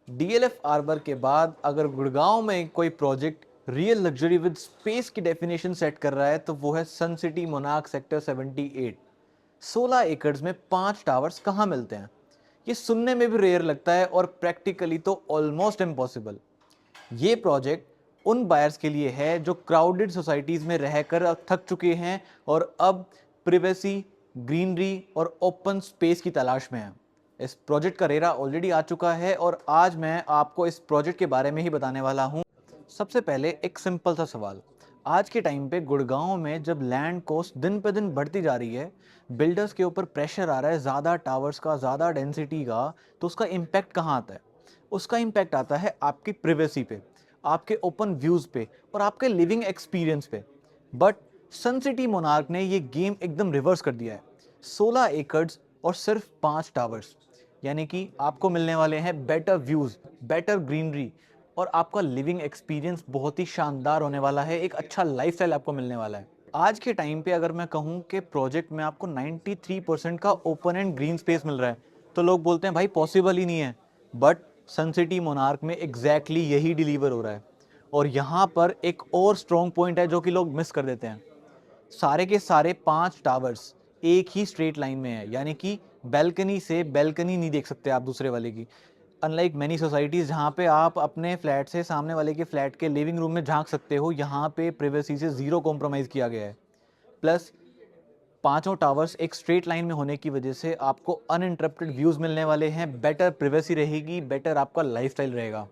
DLF arbor के बाद अगर गुड़गांव में कोई project real luxury with space की डेफिनेशन सेट कर रहा है तो वो है सन सिटी मोनार्क सेक्टर 78। 16 एकड़्स में 5 टावर्स कहाँ मिलते हैं? ये सुनने में भी रेयर लगता है और प्रैक्टिकली तो ऑलमोस्ट इम्पॉसिबल। ये प्रोजेक्ट उन बायर्स के लिए है जो क्राउडेड सोसाइटीज में रहकर अब थक चुके हैं और अब प्रिवेसी, ग्रीनरी और ओपन स्पेस की तलाश में हैं। इस प्रोजेक्ट का रेरा ऑलरेडी आ चुका है और आज मैं आपको इस प्रोजेक्ट के बारे में ही बताने वाला हूँ। सबसे पहले एक सिंपल सा सवाल। आज के टाइम पे गुड़गांव में जब लैंड कॉस्ट दिन पे दिन बढ़ती जा रही है, बिल्डर्स के ऊपर प्रेशर आ रहा है ज़्यादा टावर्स का, ज़्यादा डेंसिटी का, तो उसका इम्पैक्ट कहाँ आता है? उसका इम्पैक्ट आता है आपकी प्रिवेसी पे, आपके ओपन व्यूज़ पे और आपके लिविंग एक्सपीरियंस पे। बट सन सिटी मोनार्क ने ये गेम एकदम रिवर्स कर दिया है। 16 एकड़्स और सिर्फ 5 टावर्स, यानी कि आपको मिलने वाले हैं बेटर व्यूज़, बेटर ग्रीनरी और आपका लिविंग एक्सपीरियंस बहुत ही शानदार होने वाला है। एक अच्छा लाइफस्टाइल आपको मिलने वाला है। आज के टाइम पे अगर मैं कहूँ कि प्रोजेक्ट में आपको 93% का ओपन एंड ग्रीन स्पेस मिल रहा है, तो लोग बोलते हैं भाई पॉसिबल ही नहीं है। बट सन सिटी मोनार्क में एग्जैक्टली यही डिलीवर हो रहा है। और यहाँ पर एक और स्ट्रॉन्ग पॉइंट है जो कि लोग मिस कर देते हैं। सारे के सारे 5 टावर्स एक ही स्ट्रेट लाइन में है, यानी कि बैल्कनी से बैल्कनी नहीं देख सकते आप दूसरे वाले की। अनलाइक मैनी सोसाइटीज़ जहाँ पे आप अपने फ्लैट से सामने वाले के फ्लैट के लिविंग रूम में झांक सकते हो, यहाँ पे प्रिवेसी से ज़ीरो कॉम्प्रोमाइज़ किया गया है। प्लस पांचों टावर्स एक स्ट्रेट लाइन में होने की वजह से आपको अनइंटरप्टेड व्यूज़ मिलने वाले हैं, बेटर प्रिवेसी रहेगी, बेटर आपका लाइफस्टाइल रहेगा।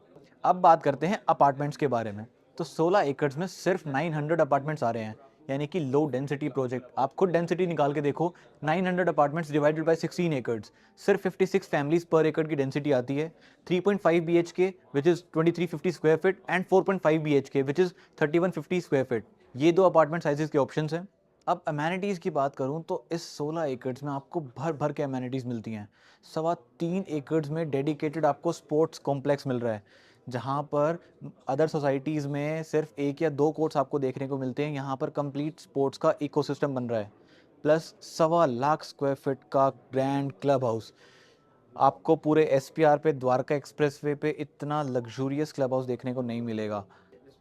अब बात करते हैं अपार्टमेंट्स के बारे में। तो 16 एकड़्स में सिर्फ 900 अपार्टमेंट्स आ रहे हैं, यानी कि लो डेंसिटी प्रोजेक्ट। आप खुद डेंसिटी निकाल के देखो, 900 अपार्टमेंट्स डिवाइडेड बाय 16 एकड़्स, सिर्फ 56 फैमिलीज पर एकड़ की डेंसिटी आती है। 3.5 BHK which is 2350 square feet and 4.5 BHK which is 3150 square feet. ये दो अपार्टमेंट साइजेस के ऑप्शंस हैं। अब अमेनिटीज़ की बात करूं तो इस 16 एकड़्स में आपको भर भर के अमेनिटीज़ मिलती हैं। 3.25 एकड़्स में डेडिकेटेड आपको स्पोर्ट्स कॉम्प्लेक्स मिल रहा है, जहां पर अदर सोसाइटीज़ में सिर्फ एक या दो कोर्ट्स आपको देखने को मिलते हैं, यहाँ पर कंप्लीट स्पोर्ट्स का इकोसिस्टम बन रहा है। प्लस 1.25 लाख स्क्वायर फीट का ग्रैंड क्लब हाउस। आपको पूरे एसपीआर पे, द्वारका एक्सप्रेसवे पे इतना लग्जूरियस क्लब हाउस देखने को नहीं मिलेगा।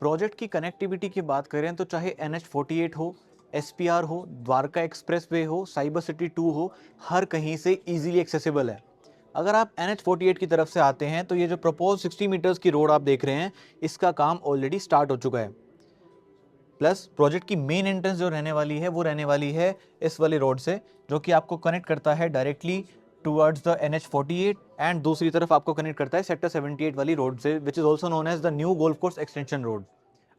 प्रोजेक्ट की कनेक्टिविटी की बात करें तो चाहे NH48 हो, SPR हो, द्वारका एक्सप्रेसवे हो, साइबर सिटी 2 हो, हर कहीं से इजीली एक्सेसिबल है। अगर आप NH48 की तरफ से आते हैं तो ये जो प्रपोज 60 मीटर्स की रोड आप देख रहे हैं, इसका काम ऑलरेडी स्टार्ट हो चुका है। प्लस प्रोजेक्ट की मेन एंट्रेंस जो रहने वाली है वो रहने वाली है इस वाली रोड से, जो कि आपको कनेक्ट करता है directly towards the NH48 and दूसरी तरफ आपको कनेक्ट करता है सेक्टर 78 वाली रोड से, which is also known as the new golf course extension road.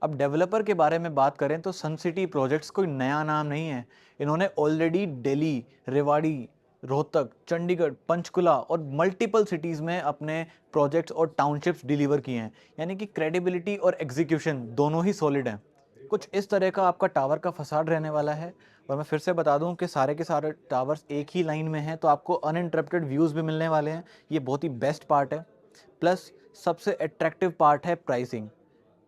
अब डेवलपर के बारे में बात करें तो सन सिटी प्रोजेक्ट्स कोई नया नाम नहीं है। इन्होंने ऑलरेडी दिल्ली, रेवाड़ी, रोहतक, चंडीगढ़, पंचकुला और मल्टीपल सिटीज़ में अपने प्रोजेक्ट्स और टाउनशिप्स डिलीवर किए हैं, यानी कि क्रेडिबिलिटी और एग्जीक्यूशन दोनों ही सॉलिड हैं। कुछ इस तरह का आपका टावर का फसाड रहने वाला है। और मैं फिर से बता दूं कि सारे के सारे टावर्स एक ही लाइन में हैं, तो आपको अनइंटरप्टेड व्यूज़ भी मिलने वाले हैं। ये बहुत ही बेस्ट पार्ट है। प्लस सबसे अट्रैक्टिव पार्ट है प्राइसिंग।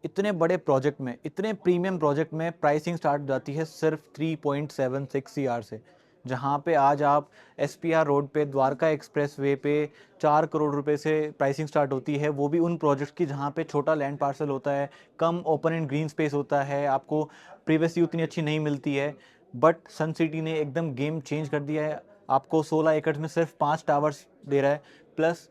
इतने बड़े प्रोजेक्ट में, इतने प्रीमियम प्रोजेक्ट में प्राइसिंग स्टार्ट हो जाती है सिर्फ 3.76 CR से, जहाँ पे आज आप SPR रोड पे, द्वारका एक्सप्रेस वे पे 4 करोड़ रुपए से प्राइसिंग स्टार्ट होती है। वो भी उन प्रोजेक्ट्स की जहाँ पे छोटा लैंड पार्सल होता है, कम ओपन एंड ग्रीन स्पेस होता है, आपको प्रिवेसी उतनी अच्छी नहीं मिलती है। बट सन सिटी ने एकदम गेम चेंज कर दिया है। आपको 16 एकड़ में सिर्फ 5 टावर्स दे रहा है, प्लस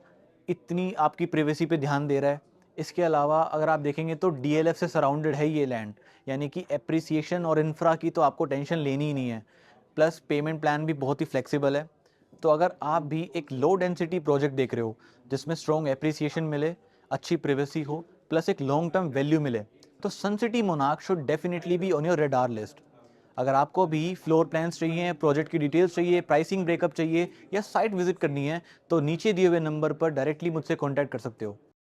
इतनी आपकी प्रिवेसी पे ध्यान दे रहा है। इसके अलावा अगर आप देखेंगे तो DLF से सराउंडेड है ये लैंड, यानी कि एप्रिसिएशन और इंफ्रा की तो आपको टेंशन लेनी ही नहीं है। प्लस पेमेंट प्लान भी बहुत ही फ्लेक्सिबल है। तो अगर आप भी एक लो डेंसिटी प्रोजेक्ट देख रहे हो जिसमें स्ट्रॉन्ग एप्रिसिएशन मिले, अच्छी प्रिवेसी हो, प्लस एक लॉन्ग टर्म वैल्यू मिले, तो Sun City Monarch should definitely be on your radar list. अगर आपको भी फ्लोर प्लान्स चाहिए, प्रोजेक्ट की डिटेल्स चाहिए, प्राइसिंग ब्रेकअप चाहिए या साइट विजिट करनी है, तो नीचे दिए हुए नंबर पर डायरेक्टली मुझसे कॉन्टैक्ट कर सकते हो।